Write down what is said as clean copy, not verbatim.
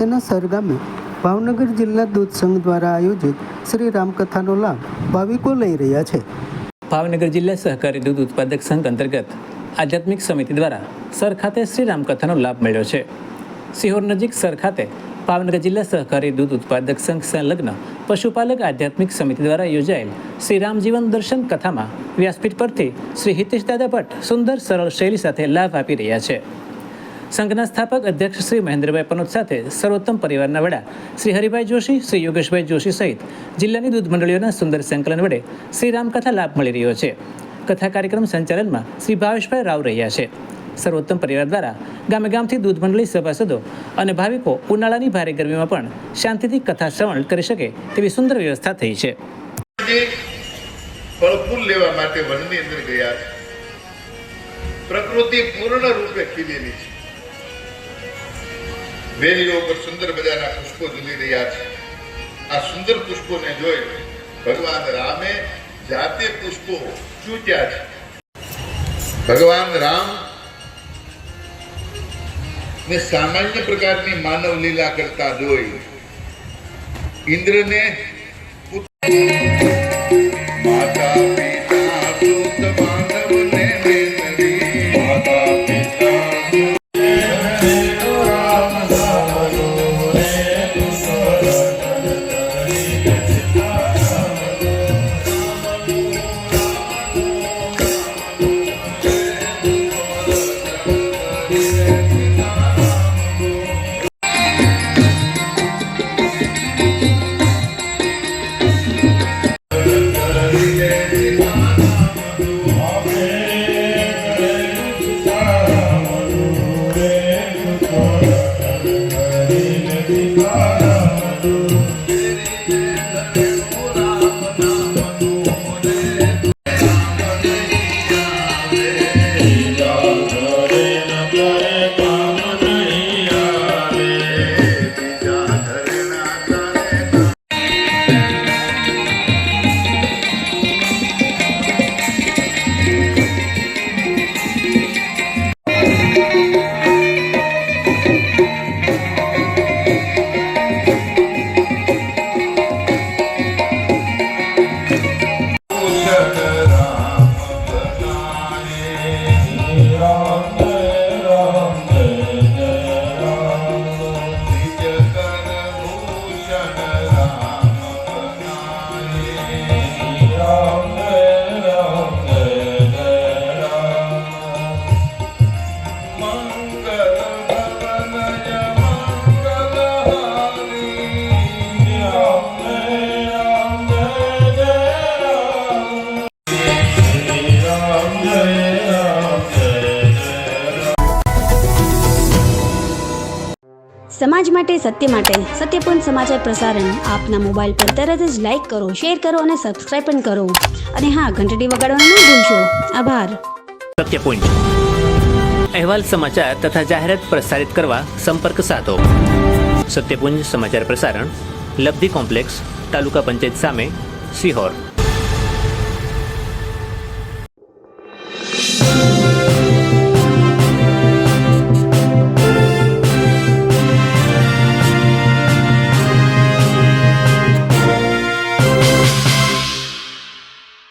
પાસેના સર ગામે ભાવનગર જિલ્લા દૂધ સંઘ દ્વારા આયોજિત શ્રી રામકથાનો લાભ ભાવિકો લઈ રહ્યા છે। ભાવનગર જિલ્લા સહકારી દૂધ ઉત્પાદક સંઘ અંતર્ગત આધ્યાત્મિક સમિતિ દ્વારા સર ખાતે શ્રી રામકથાનો લાભ મળ્યો છે। સિહોર નજીક સર ખાતે ભાવનગર જિલ્લા સહકારી દૂધ ઉત્પાદક સંઘ સંલગ્ન પશુપાલક આધ્યાત્મિક સમિતિ દ્વારા યોજાયેલ શ્રી રામ જીવન દર્શન કથામાં વ્યાસપીઠ પરથી શ્રી હિતેશ દાદા ભટ્ટ સુંદર સરળ શૈલી સાથે લાભ આપી રહ્યા છે। સંઘના સ્થાપક અધ્યક્ષ શ્રી મહેન્દ્રભાઈ પનોત સાથે સર્વોત્તમ પરિવારના વડા શ્રી હરિભાઈ જોશી, શ્રી યોગેશભાઈ જોશી સહિત જિલ્લાની દૂધ મંડળીઓના સુંદર સંકલન વડે શ્રી રામકથા લાભ મળી રહ્યો છે। કથા કાર્યક્રમ સંચાલનમાં શ્રી ભાવેશભાઈ રાવ રહ્યા છે। સર્વોત્તમ પરિવાર દ્વારા ગામે ગામથી દૂધ મંડળી સભાસદો અને ભાવિકો ઉનાળાની ભારે ગરમીમાં પણ શાંતિથી કથા શ્રવણ કરી શકે તેવી સુંદર વ્યવસ્થા થઈ છે। ફળફૂલ લેવા માટે વનની અંદર ગયા છે। પ્રકૃતિ પૂર્ણ રૂપે ખીલેલી છે। વેલીઓ પર સુંદર મજાના પુષ્પો ઝૂલી રહ્યા છે। આ સુંદર પુષ્પોને જોઈ ભગવાન રામે જાતે પુષ્પો ચૂંટ્યા છે। ભગવાન રામ ને સામાન્ય પ્રકારની માનવ લીલા કરતા જોઈ ઇન્દ્રને માતા પિતા સુત માનવને મેનરી માતા પિતા સમાજ માટે સત્ય માટે સત્યપૂર્ણ સમાચાર પ્રસારણ આપના મોબાઈલ પર તરત જ લાઈક કરો, શેર કરો અને સબસ્ક્રાઇબ પણ કરો અને હા, ઘંટડી વગાડવાનું ન ભૂલશો। આભાર। સત્યપુંજ અહેવાલ, સમાચાર તથા જાહેરાત પ્રસારિત કરવા સંપર્ક સાધો। સત્યપુંજ સમાચાર પ્રસારણ, લબ્ધિ કોમ્પ્લેક્સ, તાલુકા પંચાયત સામે, સિહોર।